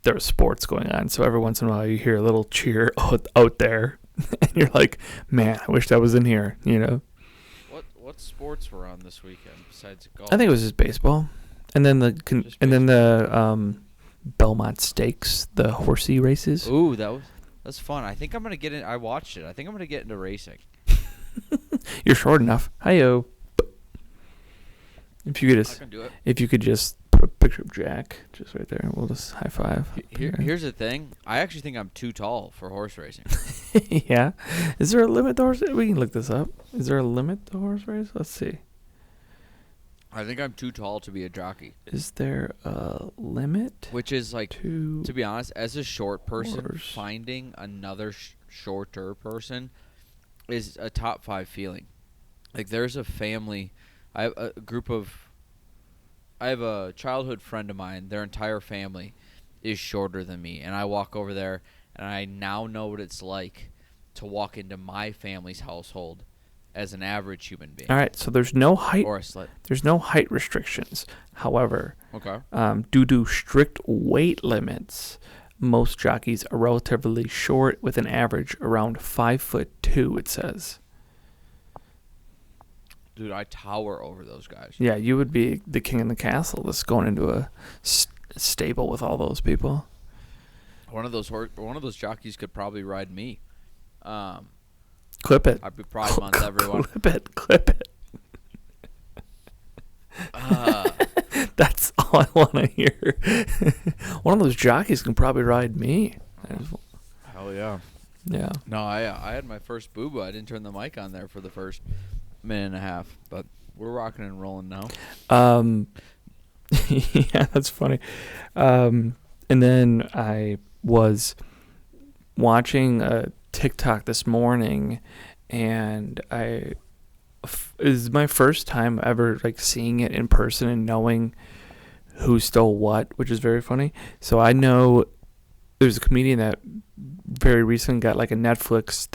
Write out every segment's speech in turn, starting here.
there was sports going on. So every once in a while you hear a little cheer out there, and you're like, man, I wish that was in here. What sports were on this weekend besides golf? I think it was just baseball, and then the Belmont Stakes, the horsey races. Ooh, that's fun. I think I'm gonna get in. I watched it. I think I'm gonna get into racing. You're short enough. Hi-yo. If you I can do it. if you could just put a picture of Jack just right there, we'll just high five. Here's the thing. I actually think I'm too tall for horse racing. Yeah. Is there a limit to horse? We can look this up. Is there a limit to horse race? Let's see. I think I'm too tall to be a jockey. Is there a limit? Which is like, to be honest, as a short person, finding another shorter person is a top 5 feeling. Like, there's a family. I have a childhood friend of mine. Their entire family is shorter than me, and I walk over there, and I now know what it's like to walk into my family's household as an average human being. All right, so there's no height. Or a slut. There's no height restrictions. However, okay. Due to strict weight limits, most jockeys are relatively short, with an average around 5'2". It says. Dude, I tower over those guys. Yeah, you would be the king in the castle, just going into a stable with all those people. One of those jockeys could probably ride me. Clip it. Happy Pride Month, everyone. Clip it. That's all I want to hear. One of those jockeys can probably ride me. Hell yeah. Yeah. No, I had my first boo-boo. I didn't turn the mic on there for the first minute and a half, but we're rocking and rolling now. Yeah, that's funny. And then I was watching a TikTok this morning, and it was my first time ever like seeing it in person and knowing who stole what, which is very funny. So I know there's a comedian that very recently got like a Netflix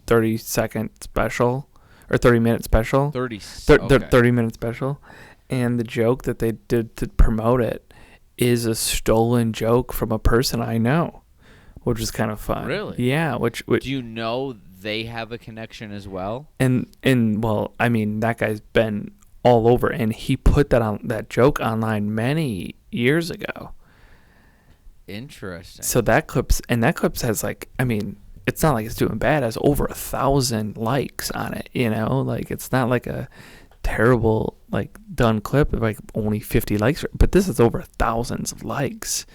30-second special or 30-minute special. 30-minute special, and the joke that they did to promote it is a stolen joke from a person I know, which is kind of fun. Really? Yeah. Which do you know they have a connection as well? And well, I mean, that guy's been all over, and he put that joke online many years ago. Interesting. So that clip has like, I mean, it's not like it's doing bad. It has over 1,000 likes on it. Like it's not like a terrible like done clip of like only 50 likes, but this is over thousands of likes,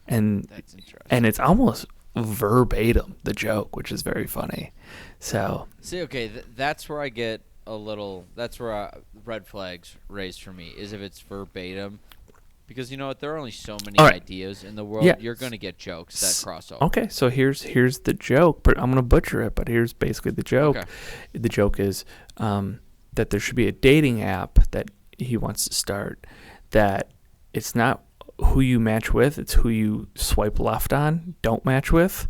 and that's interesting. And it's almost verbatim the joke, which is very funny. So see, okay, that's where I get a little. That's where red flags raised for me is if it's verbatim, because you know what, there are only so many ideas in the world. Yeah. You're gonna get jokes that cross over. Okay, so here's the joke, but I'm gonna butcher it. But here's basically the joke. Okay. The joke is that there should be a dating app that he wants to start. That it's not who you match with, it's who you swipe left on, don't match with.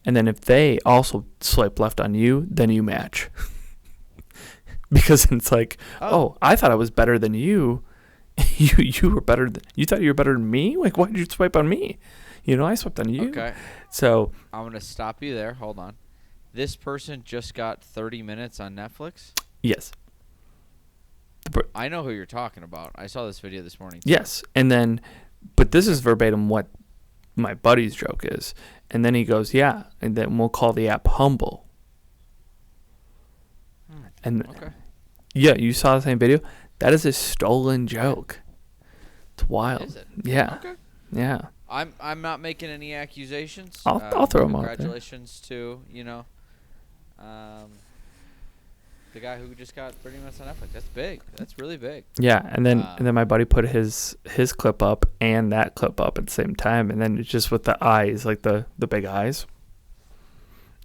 And then if they also swipe left on you, then you match. Because it's like, oh, I thought I was better than you. You were better. You thought you were better than me? Like, why did you swipe on me? I swiped on you. Okay. So I'm going to stop you there. Hold on. This person just got 30 minutes on Netflix? Yes. I know who you're talking about. I saw this video this morning. Yes. And then, but this is verbatim what my buddy's joke is. And then he goes, yeah, and then we'll call the app Humble. And yeah, you saw the same video? That is a stolen joke. It's wild. Is it? Yeah. Okay. Yeah. I'm not making any accusations. I'll throw them out there. Congratulations to, the guy who just got 30 minutes on Netflix. That's big. That's really big. Yeah, and then my buddy put his clip up and that clip up at the same time, and then it's just with the eyes, like the big eyes.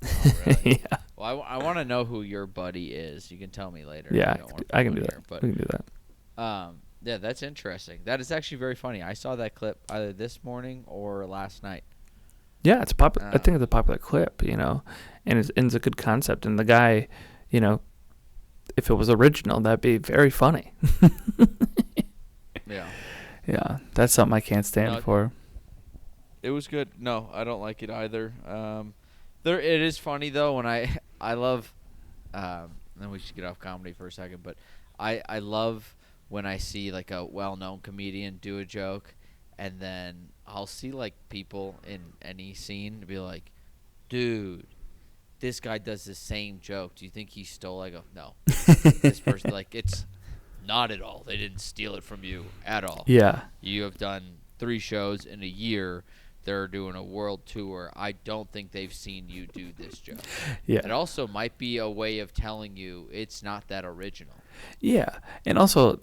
Oh, really? Yeah. Well, I want to know who your buddy is. You can tell me later. Yeah, I can do that. But, we can do that. Yeah, that's interesting. That is actually very funny. I saw that clip either this morning or last night. Yeah, it's popular. I think it's a popular clip, and it's a good concept. And the guy, if it was original, that'd be very funny. Yeah. Yeah, that's something I can't stand for. It was good. No, I don't like it either. It is funny though when I love. Then we should get off comedy for a second, but I love when I see like a well-known comedian do a joke, and then I'll see like people in any scene be like, "Dude, this guy does the same joke. Do you think he stole?" I go, "No." This person like it's not at all. They didn't steal it from you at all. Yeah. You have done 3 shows in a year. They're doing a world tour. I don't think they've seen you do this joke. Yeah. It also might be a way of telling you it's not that original. Yeah, and also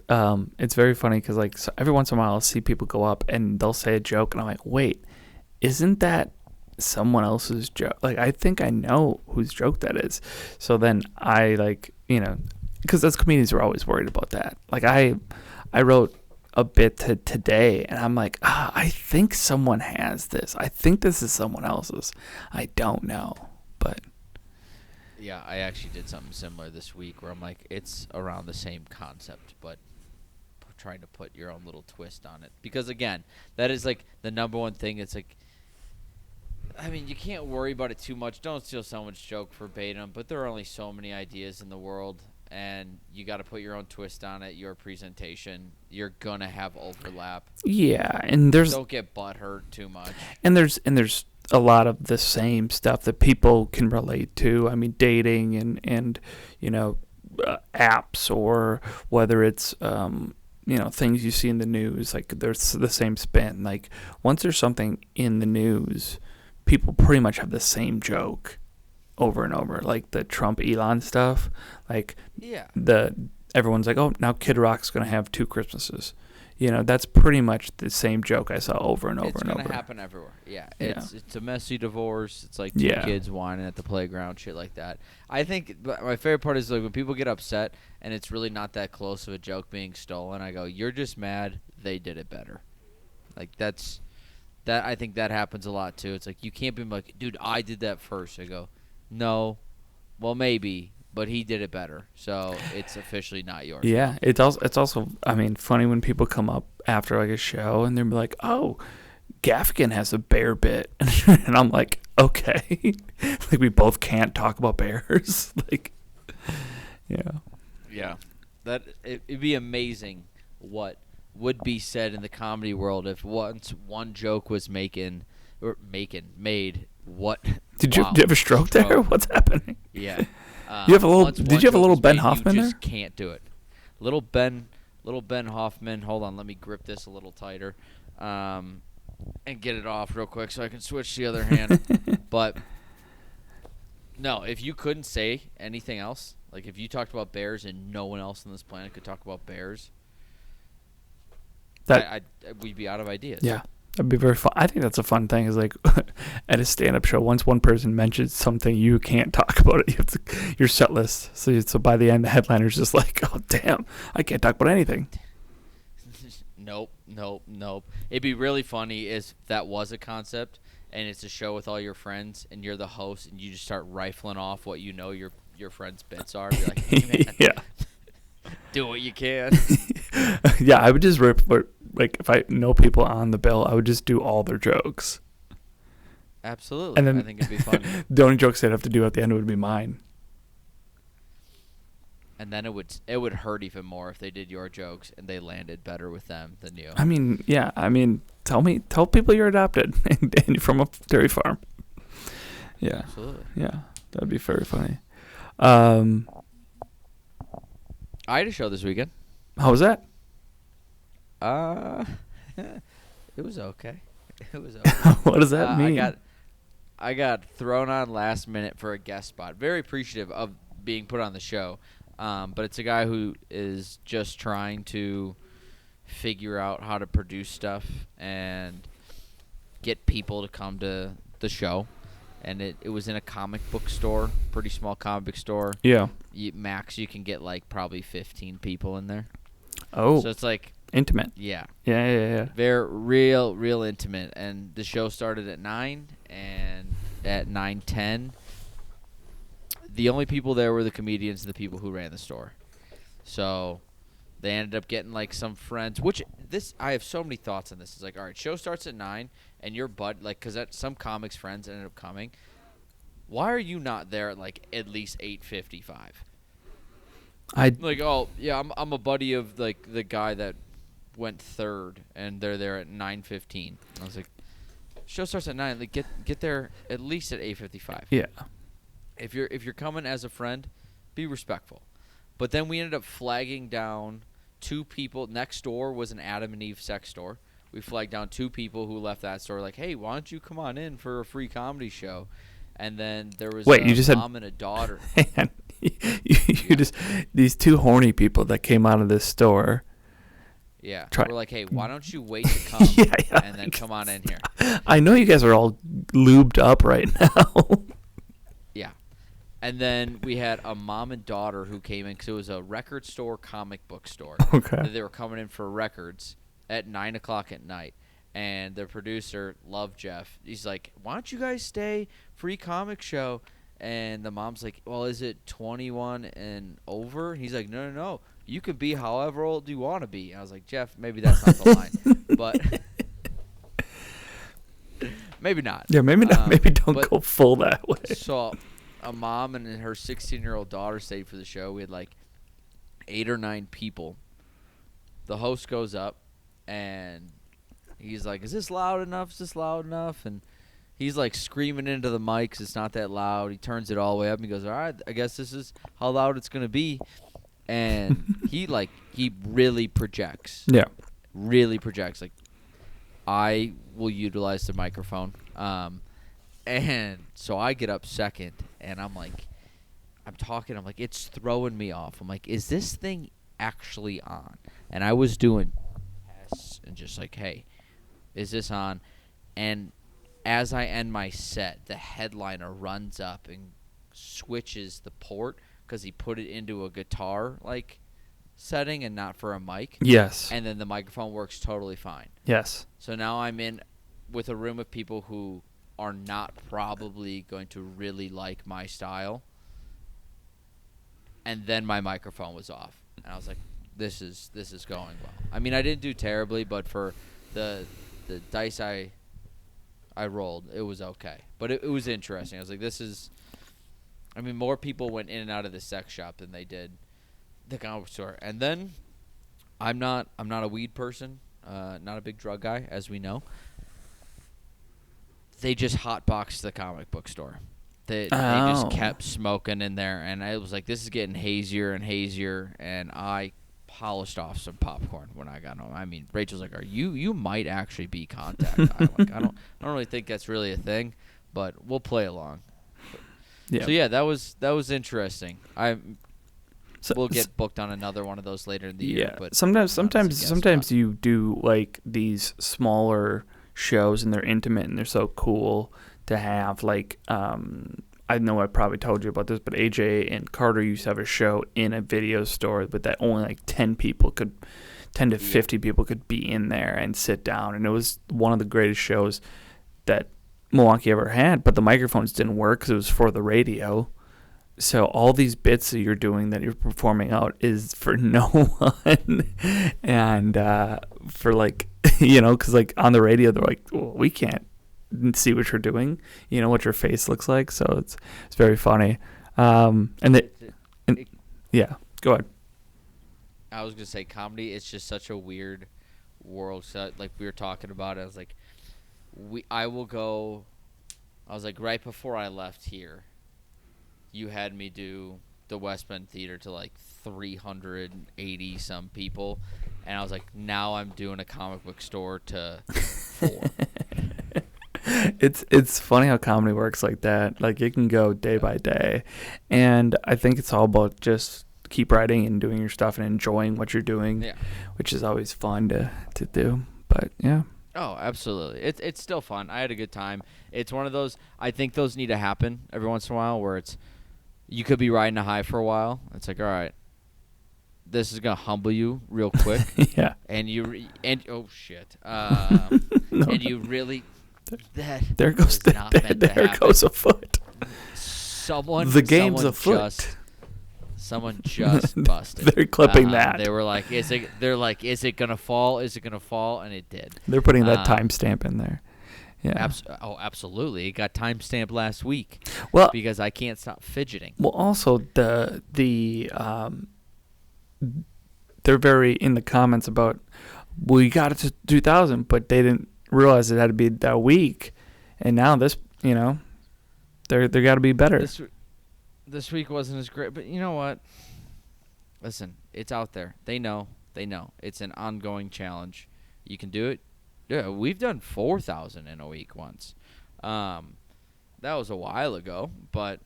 it's very funny because like so every once in a while I'll see people go up and they'll say a joke and I'm like, wait, isn't that someone else's joke? Like I think I know whose joke that is. So then I like because as comedians we're always worried about that. Like I wrote a bit today and I'm like, I think someone has this. I think this is someone else's. I don't know, but. Yeah, I actually did something similar this week where I'm like, it's around the same concept, but trying to put your own little twist on it. Because, again, that is, like, the number one thing. It's like, I mean, you can't worry about it too much. Don't steal someone's joke verbatim, but there are only so many ideas in the world, and you got to put your own twist on it, your presentation. You're going to have overlap. Yeah, and there's... Don't get butthurt too much. And there's a lot of the same stuff that people can relate to. I mean, dating and apps, or whether it's things you see in the news. Like there's the same spin. Like once there's something in the news, people pretty much have the same joke over and over. Like the Trump Elon stuff. Like everyone's like, oh, now Kid Rock's gonna have 2 Christmases. That's pretty much the same joke I saw over and over and over. It's going to happen everywhere. Yeah. It's a messy divorce. It's like 2 kids whining at the playground, shit like that. I think my favorite part is like when people get upset and it's really not that close of a joke being stolen. I go, you're just mad they did it better. Like I think that happens a lot too. It's like you can't be like, dude, I did that first. I go, no, well maybe. But he did it better, so it's officially not yours. Yeah, it's also I mean, funny when people come up after like a show and they're like, "Oh, Gaffigan has a bear bit," and I'm like, "Okay," like we both can't talk about bears, like, yeah, it'd be amazing what would be said in the comedy world if once one joke was made. What did you have a stroke there? What's happening? Yeah. You have a little. Did you have a little Ben Hoffman there? You just can't do it. Little Ben Hoffman. Hold on, let me grip this a little tighter, and get it off real quick so I can switch the other hand. But no, if you couldn't say anything else, like if you talked about bears and no one else on this planet could talk about bears, we'd be out of ideas. Yeah. That'd be very fun. I think that's a fun thing. Is like at a stand-up show, once one person mentions something, you can't talk about it. You have to, your set list. So by the end, the headliner's just like, "Oh damn, I can't talk about anything." Nope. It'd be really funny if that was a concept, and it's a show with all your friends, and you're the host, and you just start rifling off what you know your friends' bits are. Be like, "Hey man, do what you can." Yeah, I would just rip. Like if I know people on the bill, I would just do all their jokes. Absolutely, and then I think it'd be funny. The only jokes they'd have to do at the end would be mine. And then it would hurt even more if they did your jokes and they landed better with them than you. I mean, yeah. I mean, tell people you're adopted and you're from a dairy farm. Yeah, absolutely. Yeah, that'd be very funny. I had a show this weekend. How was that? It was okay. It was okay. What does that mean? I got thrown on last minute for a guest spot. Very appreciative of being put on the show. But it's a guy who is just trying to figure out how to produce stuff and get people to come to the show. And it was in a comic book store, pretty small comic book store. Yeah. Max, you can get like probably 15 people in there. Oh. So it's like intimate. Yeah. Yeah. Very real intimate. And the show started at 9, and at 9:10, the only people there were the comedians and the people who ran the store. So They ended up getting like some friends, which I have so many thoughts on this. It's like, all right, show starts at 9, and your bud, like, because some comics friends ended up coming. Why are you not there at like at least 8:55? Like, oh yeah, I'm a buddy of like the guy that went third, and they're there at 9:15. I was like, show starts at 9. Like, get there at least at 8:55. Yeah. If you're coming as a friend, be respectful. But then we ended up flagging down 2 people. Next door was an Adam and Eve sex store. We flagged down 2 people who left that store like, hey, why don't you come on in for a free comedy show? And then there was a mom and a daughter. Man, you just these 2 horny people that came out of this store. Yeah. We're like, hey, why don't you wait to come and then come on in here? I know you guys are all lubed up right now. Yeah. And then we had a mom and daughter who came in because it was a record store, comic book store. Okay. They were coming in for records at 9 o'clock at night. And the producer, Love Jeff, he's like, why don't you guys stay? Free comic show. And the mom's like, well, is it 21 and over? He's like, no. You can be however old you want to be. And I was like, Jeff, maybe that's not the line. But maybe not. Yeah, maybe not. Maybe don't go full that way. So a mom and her 16-year-old daughter stayed for the show. We had like 8 or 9 people. The host goes up, and he's like, is this loud enough? Is this loud enough? And he's like screaming into the mics. It's not that loud. He turns it all the way up and he goes, all right, I guess this is how loud it's going to be. And he really projects. Yeah. Really projects. Like, I will utilize the microphone. And so I get up second, and I'm like, I'm talking. I'm like, it's throwing me off. I'm like, is this thing actually on? And I was doing tests and just like, hey, is this on? And as I end my set, the headliner runs up and switches the port because he put it into a guitar like setting and not for a mic. Yes. And then the microphone works totally fine. Yes. So now I'm in with a room of people who are not probably going to really like my style. And then my microphone was off. And I was like, this is going well. I mean, I didn't do terribly, but for the dice I rolled, it was okay. But it was interesting. I was like, more people went in and out of the sex shop than they did the comic store. And then I'm not a weed person, not a big drug guy, as we know. They just hotboxed the comic book store. They just kept smoking in there, and I was like, this is getting hazier and hazier, and I polished off some popcorn when I got home. I mean, Rachel's like, you might actually be contact. I'm like, I don't really think that's really a thing, but we'll play along. Yeah. So yeah, that was interesting. We'll get booked on another one of those later in the year. Yeah. But sometimes you do like these smaller shows, and they're intimate and they're so cool to have. Like, I know I probably told you about this, but AJ and Carter used to have a show in a video store, but that only like 10 to 50 people could be in there and sit down. And it was one of the greatest shows that Milwaukee ever had, but the microphones didn't work because it was for the radio. So all these bits that you're doing, that you're performing out, is for no one. And for like, because like on the radio, they're like, well, we can't see what you're doing, what your face looks like. So it's very funny. Yeah, go ahead. I was gonna say, comedy, it's just such a weird world. So, like we were talking about it, I was like, I was like, right before I left here, you had me do the West Bend Theater to like 380 some people, and I was like, now I'm doing a comic book store to 4. It's funny how comedy works like that. Like, it can go day by day, and I think it's all about just keep writing and doing your stuff and enjoying what you're doing, which is always fun to do. But yeah. Oh, absolutely. It's still fun. I had a good time. It's one of those, I think those need to happen every once in a while, where you could be riding a high for a while. It's like, all right, this is going to humble you real quick. Yeah. And oh shit. No. And you really, there goes a foot. The game's afoot. Someone just busted. They're clipping that. They were like, is it gonna fall? Is it gonna fall? And it did. They're putting that timestamp in there. Yeah. Absolutely. It got timestamped last week. Well, because I can't stop fidgeting. Well, also they're very in the comments about, well, you got it to 2,000, but they didn't realize it had to be that week, and now this, they got to be better. This week wasn't as great, but you know what? Listen, it's out there. They know. It's an ongoing challenge. You can do it. Yeah, we've done 4,000 in a week once. That was a while ago, but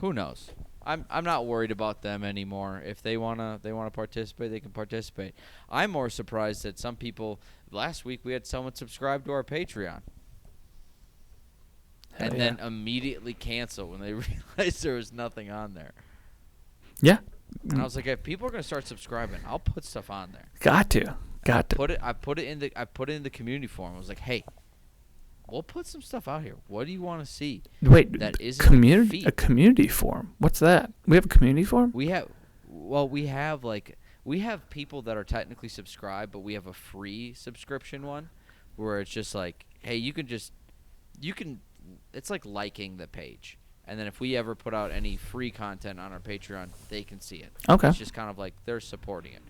who knows? I'm not worried about them anymore. If they wanna participate, they can participate. I'm more surprised that some people. Last week we had someone subscribe to our Patreon, and then immediately cancel when they realized there was nothing on there. Yeah. And I was like, if people are gonna start subscribing, I'll put stuff on there. Got to. I put it in the community forum. I was like, hey, we'll put some stuff out here. What do you want to see? Wait, that isn't community? A community forum? What's that? We have a community forum? We have people that are technically subscribed, but we have a free subscription one where it's just like, hey, you can. It's like liking the page, and then if we ever put out any free content on our Patreon, they can see it. Okay. It's just kind of like they're supporting it.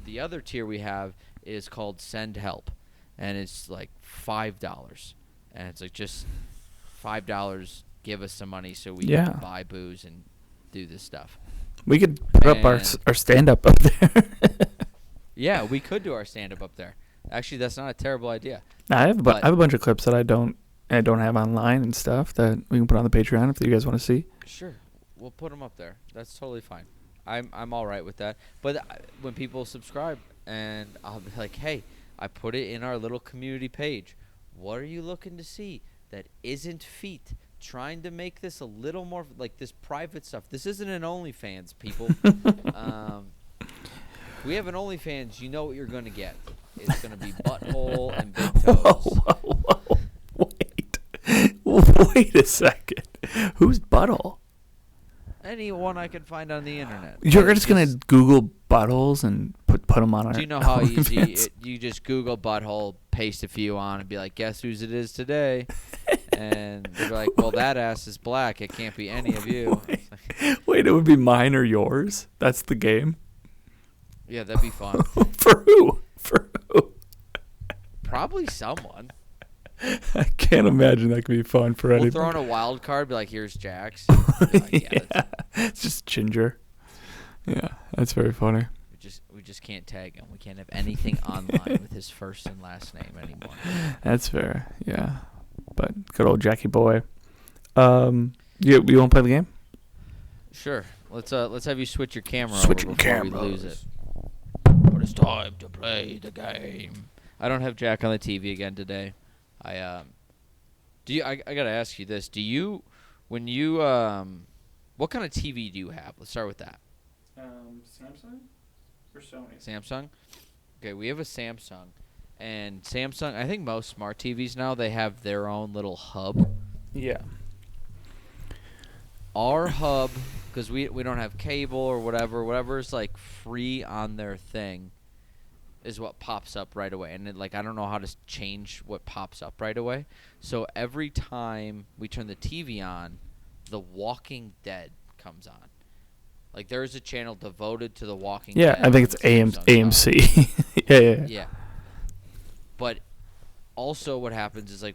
The other tier we have is called Send Help, and it's like $5, and it's like just $5. Give us some money so we can buy booze and do this stuff. We could put up our stand-up up there. Yeah, we could do our stand-up up there. Actually, that's not a terrible idea. I have a bunch of clips that I don't have online and stuff that we can put on the Patreon if you guys want to see. Sure, we'll put them up there. That's totally fine. I'm all right with that. But when people subscribe, and I'll be like, hey, I put it in our little community page. What are you looking to see that isn't feet? Trying to make this a little more like this private stuff. This isn't an OnlyFans, people. We have an OnlyFans. You know what you're going to get. It's going to be butthole and big toes. Whoa. Wait a second. Who's butthole? Anyone I can find on the internet. You're just going to Google buttholes and put them on our. Do you know how easy you just Google butthole, paste a few on, and be like, guess whose it is today? And they're like, well, that ass is black. It can't be any of you. Wait, it would be mine or yours? That's the game? Yeah, that'd be fun. For who? Probably someone. I can't imagine that could be fun for anybody. We'll throw in a wild card, be like, here's Jack's. It's just Ginger. Yeah, that's very funny. We just can't tag him. We can't have anything online with his first and last name anymore. That's fair, yeah. But good old Jackie boy. You want to play the game? Sure. Let's have you switch your camera Switching over before cameras. we lose it. But it's time to play the game. I don't have Jack on the TV again today. I gotta ask you this. What kind of TV do you have? Let's start with that. Samsung or Sony? Samsung? Okay, we have a Samsung. And Samsung, I think most smart TVs now, they have their own little hub. Yeah. Our hub, because we don't have cable or whatever's like free on their thing is what pops up right away. And I don't know how to change what pops up right away. So every time we turn the TV on, The Walking Dead comes on. Like there's a channel devoted to The Walking Dead. Yeah, I think it's AMC. Yeah. But also what happens is we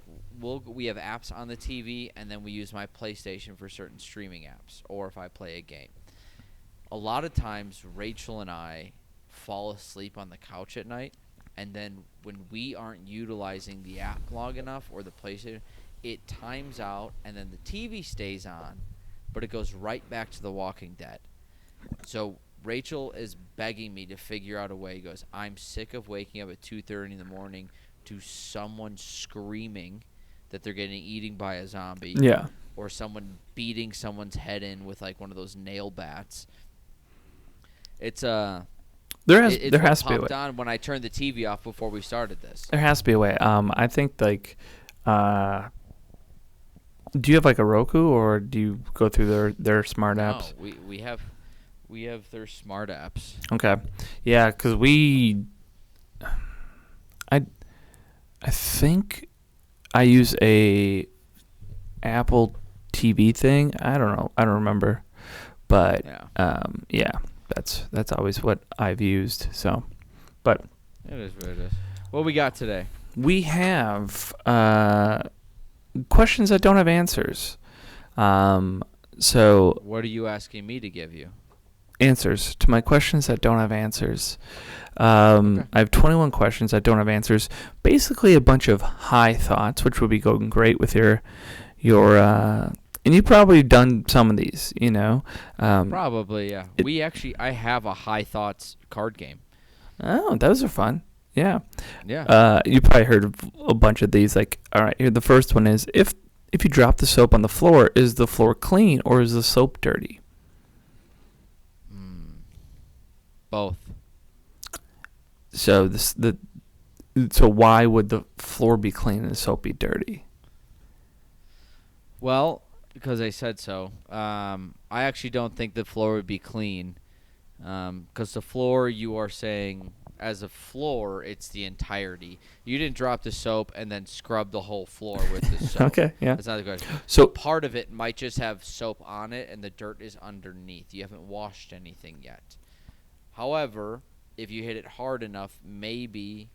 have apps on the TV, and then we use my PlayStation for certain streaming apps or if I play a game. A lot of times Rachel and I fall asleep on the couch at night, and then when we aren't utilizing the app long enough or the PlayStation, it times out, and then the TV stays on, but it goes right back to The Walking Dead. So Rachel is begging me to figure out a way. He goes, I'm sick of waking up at 2:30 in the morning to someone screaming that they're getting eaten by a zombie. Yeah. Or someone beating someone's head in with one of those nail bats. It's there has to be a way. on when I turned the TV off before we started this. There has to be a way. I think do you have a Roku, or do you go through their smart apps? No, we have We have their smart apps. Okay. Yeah, because I think I use a Apple TV thing. I don't know. I don't remember. But yeah, that's always what I've used. So, but It is what it is. What we got today? we have questions that don't have answers. So What are you asking me to give you? answers to my questions that don't have answers. Okay. I have 21 questions that don't have answers. Basically, a bunch of high thoughts, which would be going great with your and you've probably done some of these, you know. Probably, yeah. I have a high thoughts card game. Oh, those are fun. Yeah. Yeah. You probably heard of a bunch of these. Like, all right, here the first one is if you drop the soap on the floor, is the floor clean or is the soap dirty? Both. So so why would the floor be clean and the soap be dirty? Well, because I said so. I actually don't think the floor would be clean. Because the floor, you are saying, as a floor, it's the entirety. You didn't drop the soap and then scrub the whole floor with the soap. Okay, yeah. That's not the question. So Part of it might just have soap on it and the dirt is underneath. You haven't washed anything yet. However, if you hit it hard enough, maybe...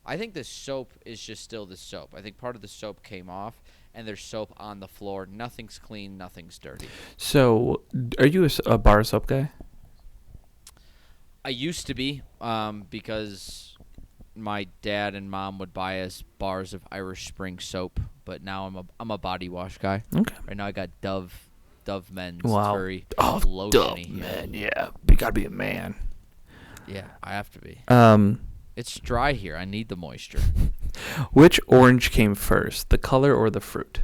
I think the soap is just still the soap. I think part of the soap came off, and there's soap on the floor. Nothing's clean, nothing's dirty. So, are you a bar soap guy? I used to be, because my dad and mom would buy us bars of Irish Spring soap, but now I'm a body wash guy. Okay. Right now I got Dove Men's. Wow. It's very Dove, lotiony. man. Yeah, you gotta be a man. Yeah, I have to be. Um, It's dry here. I need the moisture. which orange came first, the color or the fruit?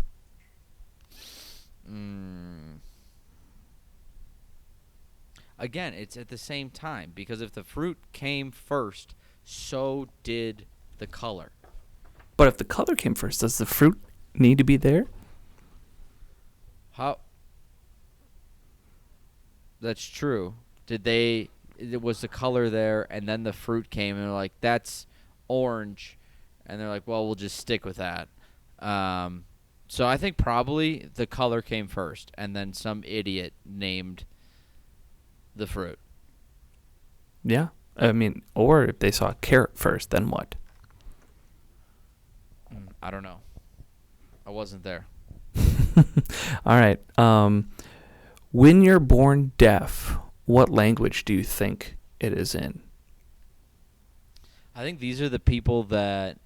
Again, it's at the same time, because if the fruit came first, so did the color. But if the color came first, does the fruit need to be there? How? That's true. Was the color there, and then the fruit came, and they're like, that's orange, and they're like, well, we'll just stick with that. So I think probably the color came first, and then some idiot named the fruit. Yeah. I mean, or if they saw a carrot first, then what? I don't know. I wasn't there. All right. When you're born deaf, what language do you think it is in? I think these are the people that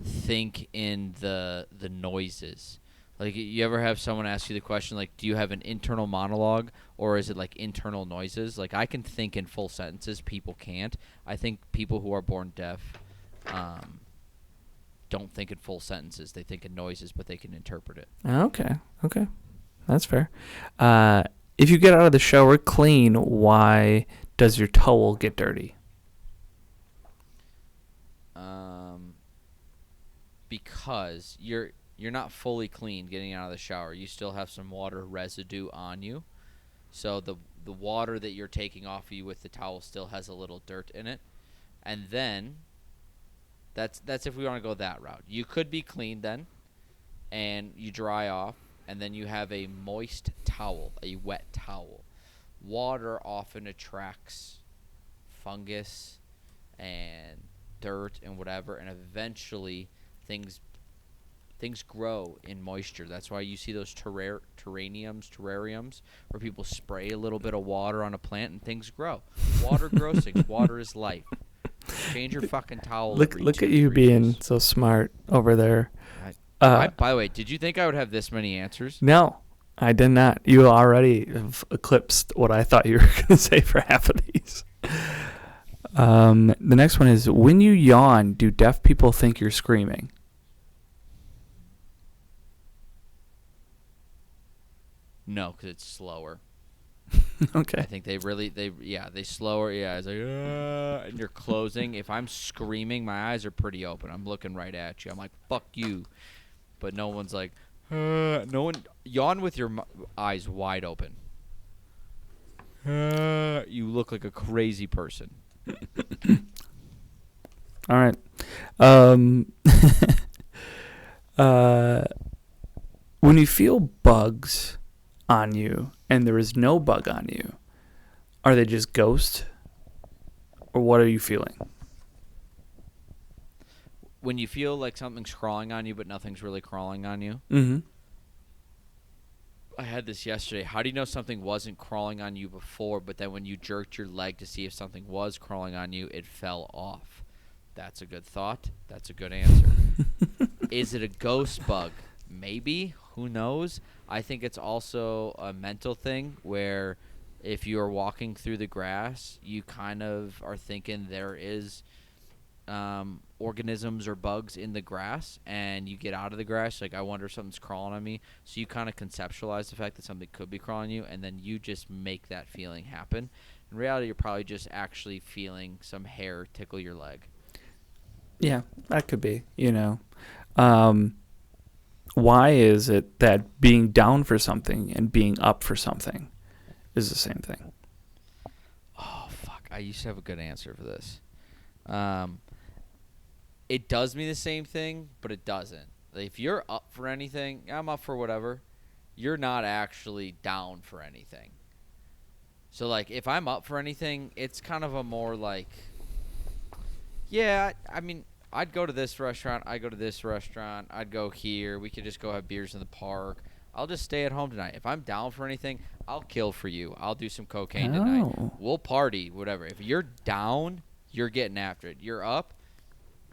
think in the noises. Like, you ever have someone ask you the question, like, do you have an internal monologue, or is it, like, internal noises? Like, I can think in full sentences. People can't. I think people who are born deaf don't think in full sentences. They think in noises, but they can interpret it. Okay. That's fair. If you get out of the shower clean, why does your towel get dirty? Because you're not fully clean getting out of the shower. You still have some water residue on you. So the water that you're taking off of you with the towel still has a little dirt in it. And then that's if we want to go that route. You could be clean then, and you dry off, and then you have a moist towel, a wet towel. Water often attracts fungus and dirt and whatever, and eventually things grow in moisture. That's why you see those terrariums, where people spray a little bit of water on a plant and things grow. Water grows things. Water is life. Change your fucking towel. Look at you being so smart over there. By the way, did you think I would have this many answers? No, I did not. You already have eclipsed what I thought you were going to say for half of these. The next one is, when you yawn, do deaf people think you're screaming? No, because it's slower. Okay. I think they slower. Yeah, it's like, and you're closing. If I'm screaming, my eyes are pretty open. I'm looking right at you. I'm like, fuck you. But no one's like, no one. Yawn with your eyes wide open. You look like a crazy person. All right. Um, when you feel bugs on you and there is no bug on you, are they just ghosts? Or what are you feeling? When you feel like something's crawling on you, but nothing's really crawling on you. Mm-hmm. I had this yesterday. How do you know something wasn't crawling on you before, but then when you jerked your leg to see if something was crawling on you, it fell off? That's a good thought. That's a good answer. Is it a ghost bug? Maybe. Who knows? I think it's also a mental thing where if you are walking through the grass, you kind of are thinking there is organisms or bugs in the grass, and you get out of the grass like, I wonder if something's crawling on me. So you kind of conceptualize the fact that something could be crawling on you, and then you just make that feeling happen. In reality, you're probably just actually feeling some hair tickle your leg. Yeah, that could be, why is it that being down for something and being up for something is the same thing? Oh, fuck. I used to have a good answer for this. It does mean the same thing, but it doesn't. If you're up for anything, I'm up for whatever. You're not actually down for anything. So, like, if I'm up for anything, it's kind of a more like, yeah, I mean, I'd go to this restaurant. I'd go to this restaurant. I'd go here. We could just go have beers in the park. I'll just stay at home tonight. If I'm down for anything, I'll kill for you. I'll do some cocaine tonight. We'll party, whatever. If you're down, you're getting after it. You're up.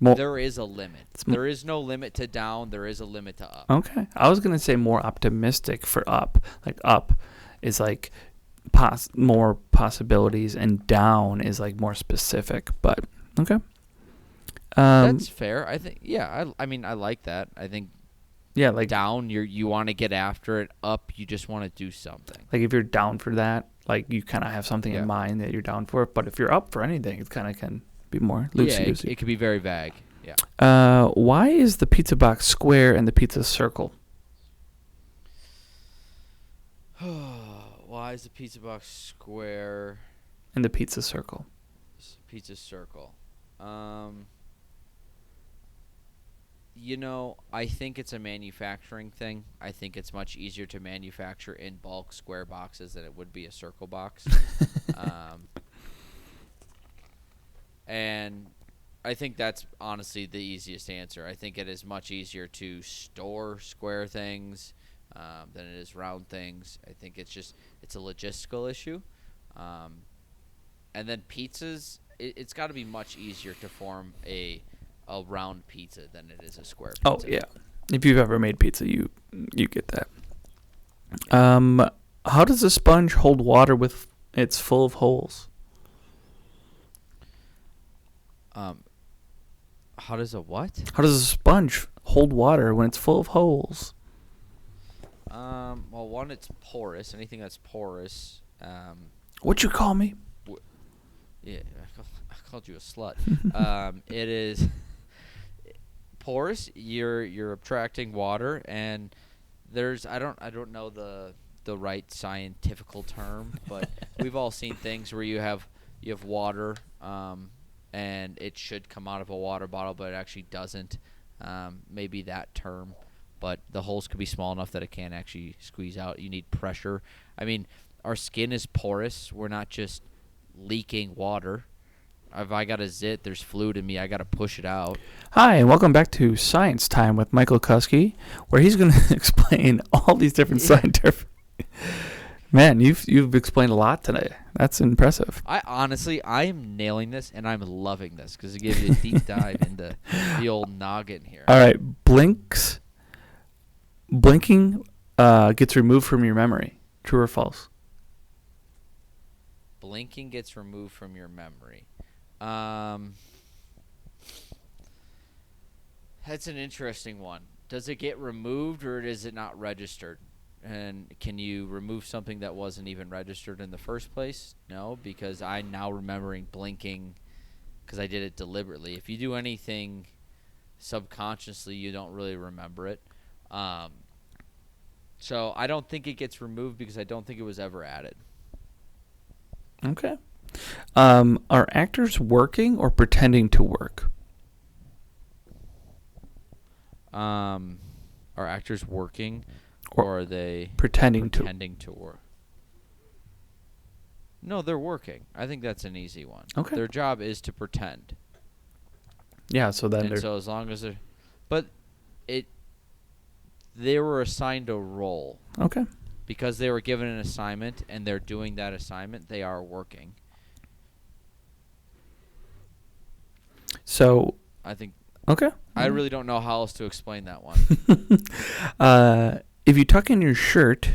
There is a limit. There is no limit to down. There is a limit to up. Okay. I was going to say more optimistic for up. Like up is like more possibilities, and down is like more specific. But okay. That's fair. I think. Yeah. I mean, I like that. I think. Yeah, like down, you want to get after it. Up, you just want to do something. Like if you're down for that, like you kind of have something in mind that you're down for. But if you're up for anything, it kind of can be more loosey-goosey. It could be very vague. Yeah. Why is the pizza box square and the pizza circle? Why is the pizza box square and the pizza circle? Pizza circle. I think it's a manufacturing thing. I think it's much easier to manufacture in bulk square boxes than it would be a circle box. And I think that's honestly the easiest answer. I think it is much easier to store square things than it is round things. I think it's a logistical issue. And then pizzas, it's got to be much easier to form a round pizza than it is a square pizza. Oh, yeah. If you've ever made pizza, you get that. How does a sponge hold water with it's full of holes? How does a what? How does a sponge hold water when it's full of holes? Well, one, it's porous. Anything that's porous. What'd you call me? Yeah, I called you a slut. It is porous. You're attracting water, and there's I don't know the right scientifical term, but we've all seen things where you have water, and it should come out of a water bottle, but it actually doesn't. Maybe that term, but the holes could be small enough that it can't actually squeeze out. You need pressure. I mean, our skin is porous. We're not just leaking water. If I got a zit, there's fluid in me. I got to push it out. Hi, and welcome back to Science Time with Michael Kuski, where he's going to explain all these different scientific... Man, you've explained a lot today. That's impressive. I am nailing this, and I'm loving this because it gives you a deep dive into the old noggin here. All right, blinking gets removed from your memory. True or false? Blinking gets removed from your memory. That's an interesting one. Does it get removed, or is it not registered? And can you remove something that wasn't even registered in the first place? No, because I'm now remembering blinking because I did it deliberately. If you do anything subconsciously, you don't really remember it. So I don't think it gets removed because I don't think it was ever added. Okay. Are actors working or pretending to work? Are actors working, or are they Pretending to. pretending to work? No, they're working. I think that's an easy one. Okay. Their job is to pretend. Yeah, so then And they're. so as long as they're, but it, they were assigned a role Okay. because they were given an assignment and they're doing that assignment. They are working. So, I think okay. I really don't know how else to explain that one. If you tuck in your shirt,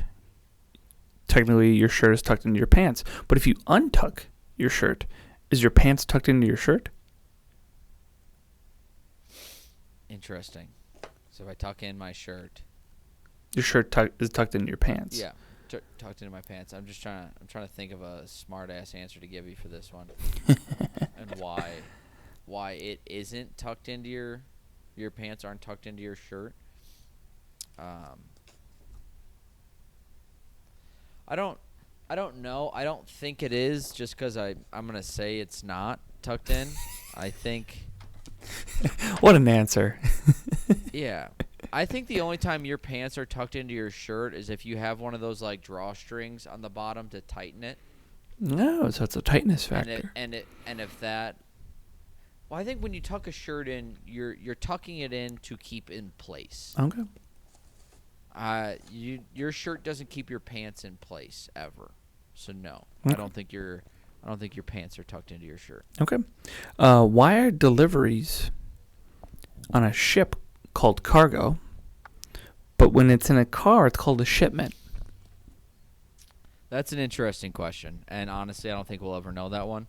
technically your shirt is tucked into your pants. But if you untuck your shirt, is your pants tucked into your shirt? Interesting. So if I tuck in my shirt, Your shirt is tucked into your pants. yeah, tucked into my pants. I'm trying to think of a smart ass answer to give you for this one, and why it isn't tucked into your pants aren't tucked into your shirt. I don't know. I don't think it is just because I'm gonna say it's not tucked in. I think. What an answer. Yeah. I think the only time your pants are tucked into your shirt is if you have one of those like drawstrings on the bottom to tighten it. No, so it's a tightness factor. And if that, well, I think when you tuck a shirt in, you're tucking it in to keep in place. Okay. Your shirt doesn't keep your pants in place ever. So no. Okay. I don't think your pants are tucked into your shirt. Okay. Why are deliveries on a ship called cargo, but when it's in a car, it's called a shipment? That's an interesting question, and honestly, I don't think we'll ever know that one.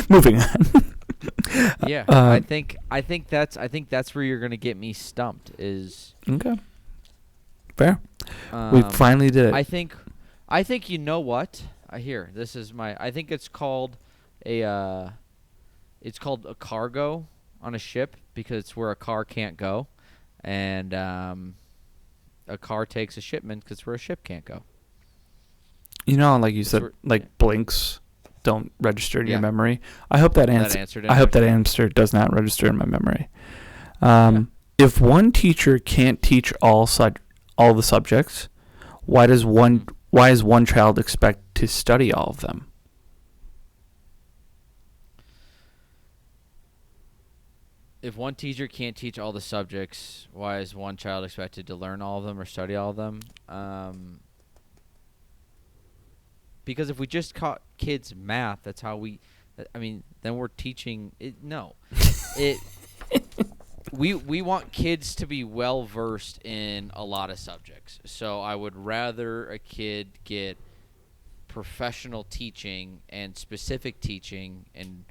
Moving on. Yeah, I think that's where you're gonna get me stumped. Is Okay. Fair. We finally did it. I think you know what? This is my. I think it's called a cargo on a ship because it's where a car can't go, and a car takes a shipment because it's where a ship can't go. You know, like you That's said, where- like yeah. blinks don't register in your Yeah. memory. I hope that answer. answered I hope that it. answer does not register in my memory. If one teacher can't teach all the subjects, why is one child expect to study all of them? If one teacher can't teach all the subjects, why is one child expected to learn all of them or study all of them? Because if we just taught kids math, that's how we. I mean, then we're teaching it. No, it. We want kids to be well versed in a lot of subjects. So I would rather a kid get professional teaching and specific teaching and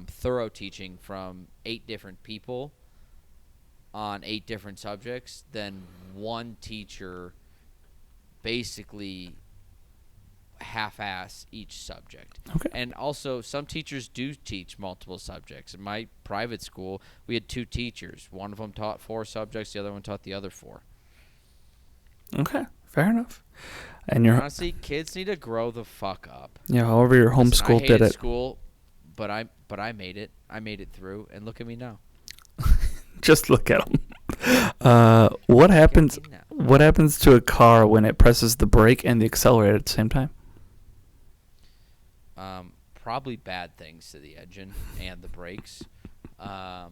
thorough teaching from 8 different people on 8 different subjects than one teacher basically half-ass each subject. Okay. And also, some teachers do teach multiple subjects. In my private school, we had 2 teachers. One of them taught 4 subjects, the other one taught the other 4. Okay. Fair enough. And you're Honestly, kids need to grow the fuck up. yeah. However, your Listen, homeschool I did hated it. school, but I made it. I made it through, and look at me now. Just look at them. What happens? Look at me now. What happens to a car when it presses the brake and the accelerator at the same time? Probably bad things to the engine and the brakes. I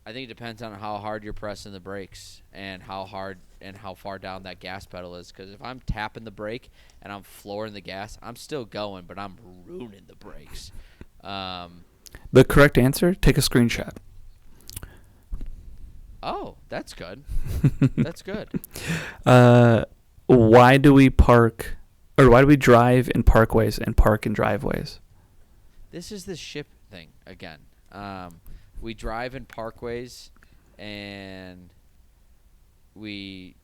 think it depends on how hard you're pressing the brakes and how hard and how far down that gas pedal is. Because if I'm tapping the brake and I'm flooring the gas, I'm still going, but I'm ruining the brakes. The correct answer: take a screenshot. Oh, that's good. That's good. Why do we park, or why do we drive in parkways and park in driveways? This is the ship thing again. We drive in parkways and we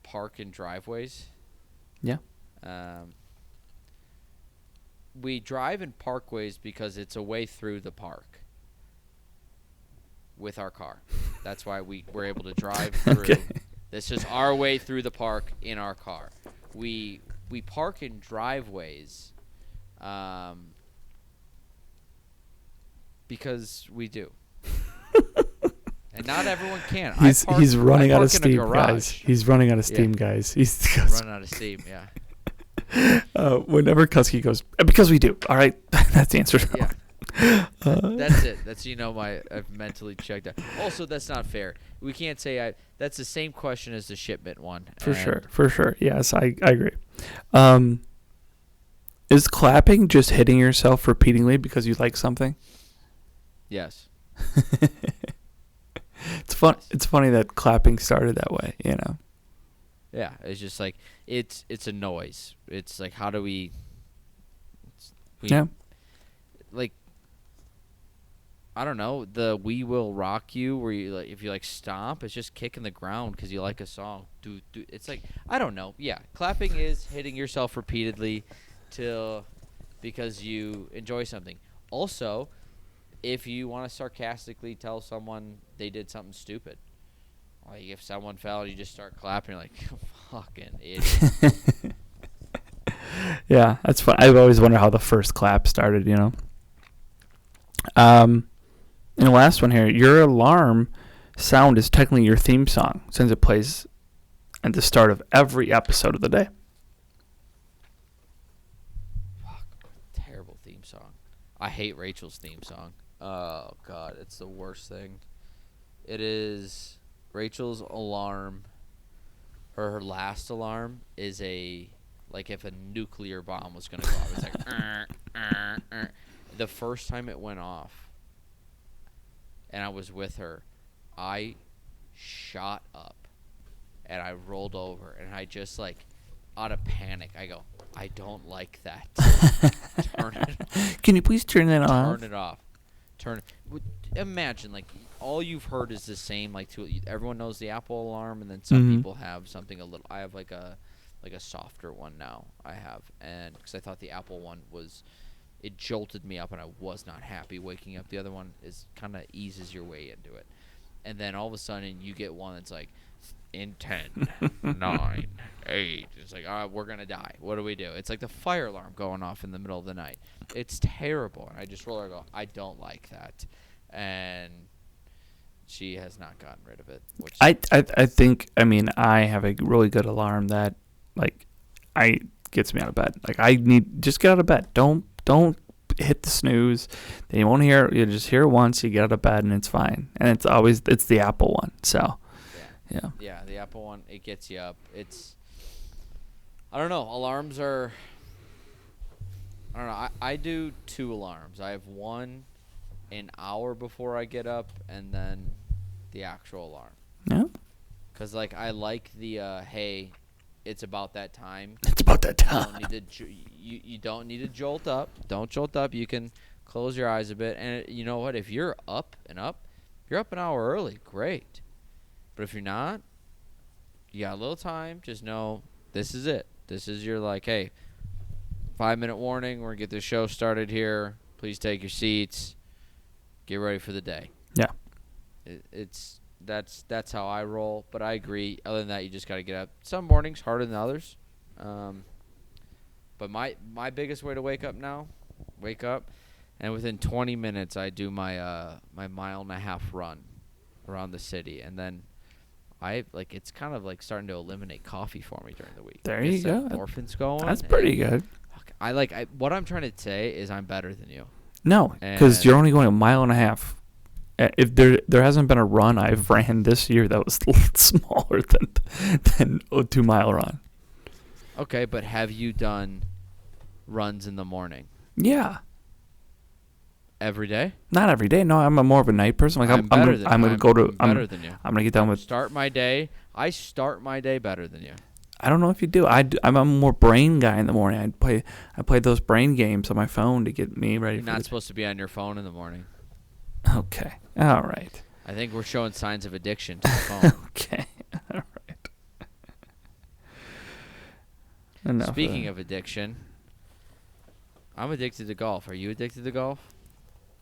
park in driveways. Yeah. We drive in parkways because it's a way through the park with our car. That's why we were able to drive through. Okay. This is our way through the park in our car. We park in driveways, because we do. And not everyone can. He's running out of park in a steam, garage. guys. He's running out of steam, Yeah. guys. He's Running out of steam, yeah. whenever Kusky goes, because we do. All right, that's the answer. Yeah. That's it. That's I've mentally checked out. Also, that's not fair. We can't say that's the same question as the shipment one. For sure. Yes, I agree. Is clapping just hitting yourself repeatedly because you like something? Yes. It's fun. It's funny that clapping started that way, you know. Yeah, it's just like it's a noise. It's like how do we yeah. Like I don't know, the "We Will Rock You" where you like if you like stomp, it's just kicking the ground because you like a song. It's like I don't know. Yeah, clapping is hitting yourself repeatedly because you enjoy something. Also, if you want to sarcastically tell someone they did something stupid, like if someone fell and you just start clapping, you're like fucking idiot. Yeah, that's fun. I've always wondered how the first clap started, you know. And the last one here, your alarm sound is technically your theme song since it plays at the start of every episode of the day. Fuck, terrible theme song. I hate Rachel's theme song. Oh God, it's the worst thing. It is Rachel's alarm. Her last alarm is like if a nuclear bomb was gonna go off. It's like the first time it went off, and I was with her, I shot up, and I rolled over, and I just like, out of panic, I go, I don't like that. Turn it. Can you please turn that off? Turn it off. Imagine like all you've heard is the same. Like everyone knows the Apple alarm, and then some people have something a little. I have like a softer one now. I have, and because I thought the Apple one it jolted me up, and I was not happy waking up. The other one is kind of eases your way into it, and then all of a sudden you get one that's like in 10, 9, 8. It's like, we're gonna die. What do we do? It's like the fire alarm going off in the middle of the night. It's terrible, and I just roll her and go, I don't like that, and she has not gotten rid of it. Which I think, I mean, I have a really good alarm that like gets me out of bed. Like I need just get out of bed. Don't hit the snooze. Then you won't hear it. You just hear it once. You get out of bed and it's fine. And it's the Apple one. So yeah. Yeah, the Apple one, it gets you up. I don't know. Alarms are. I don't know. I do 2 alarms. I have one an hour before I get up, and then the actual alarm. Yeah. Cause like I like the hey, it's about that time. It's about that time. You don't need to jolt up. Don't jolt up. You can close your eyes a bit, and you know what? If you're up, you're up an hour early. Great. But if you're not, you got a little time. Just know this is it. This is your like, hey, 5-minute warning. We're gonna get this show started here. Please take your seats. Get ready for the day. Yeah. That's how I roll. But I agree. Other than that, you just gotta get up. Some mornings harder than others. But my biggest way to wake up, and within 20 minutes I do my my 1.5-mile run around the city, and then it's kind of like starting to eliminate coffee for me during the week. There you go. Endorphins going. That's pretty good. What I'm trying to say is I'm better than you. No, because you're only going 1.5 miles. If there hasn't been a run I've ran this year that was smaller than a 2-mile run. Okay, but have you done runs in the morning? Yeah. Every day? Not every day. No, I'm more of a night person. Like I'm better than you. I'm better than you. I'm gonna get done with. I start my day better than you. I don't know if you do. I'm a more brain guy in the morning. I play those brain games on my phone to get me ready. You're not supposed to be on your phone in the morning. Okay. All right. I think we're showing signs of addiction to the phone. Okay. All right. Enough Speaking of addiction, I'm addicted to golf. Are you addicted to golf?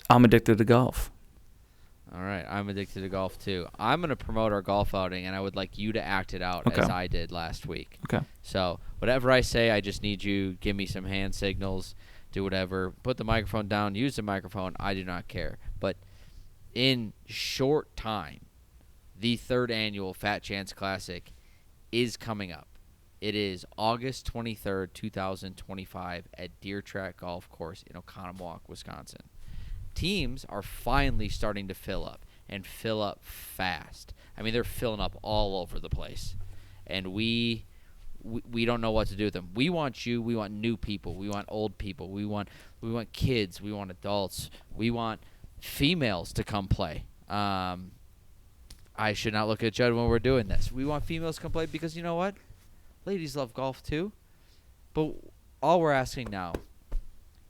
I'm addicted to golf. All right, I'm addicted to golf too. I'm going to promote our golf outing, and I would like you to act it out Okay. as I did last week. Okay. So whatever I say, I just need you give me some hand signals, do whatever, put the microphone down, use the microphone. I do not care. But in short time, the 3rd annual Fat Chance Classic is coming up. It is August 23rd, 2025 at Deer Track Golf Course in Oconomowoc, Wisconsin. Teams are finally starting to fill up, and fill up fast. I mean, they're filling up all over the place. And we don't know what to do with them. We want you. We want new people. We want old people. We want kids. We want adults. We want females to come play. I should not look at Judd when we're doing this. We want females to come play because you know what? Ladies love golf too. But all we're asking now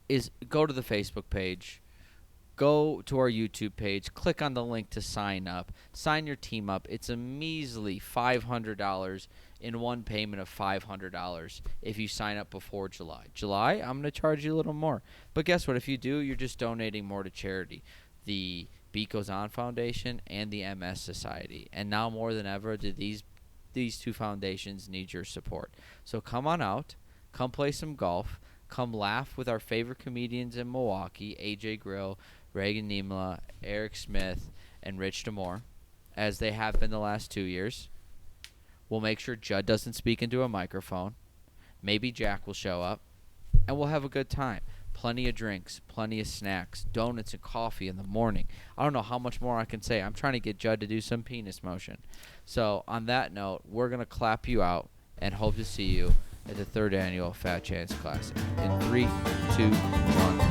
is go to the Facebook page, go to our YouTube page, click on the link to sign up, sign your team up. It's a measly $500 in one payment of $500 if you sign up before July. July, I'm going to charge you a little more. But guess what? If you do, you're just donating more to charity. The Beat Goes On Foundation and the MS Society. And now more than ever, do these 2 foundations need your support. So come on out, come play some golf, come laugh with our favorite comedians in Milwaukee, AJ Grill, Reagan Niemela, Eric Smith, and Rich DeMore, as they have been the last 2 years. We'll make sure Judd doesn't speak into a microphone. Maybe Jack will show up, and we'll have a good time. Plenty of drinks, plenty of snacks, donuts and coffee in the morning. I don't know how much more I can say. I'm trying to get Judd to do some penis motion. So on that note, we're going to clap you out and hope to see you at the 3rd annual Fat Chance Classic. In 3, 2, 1.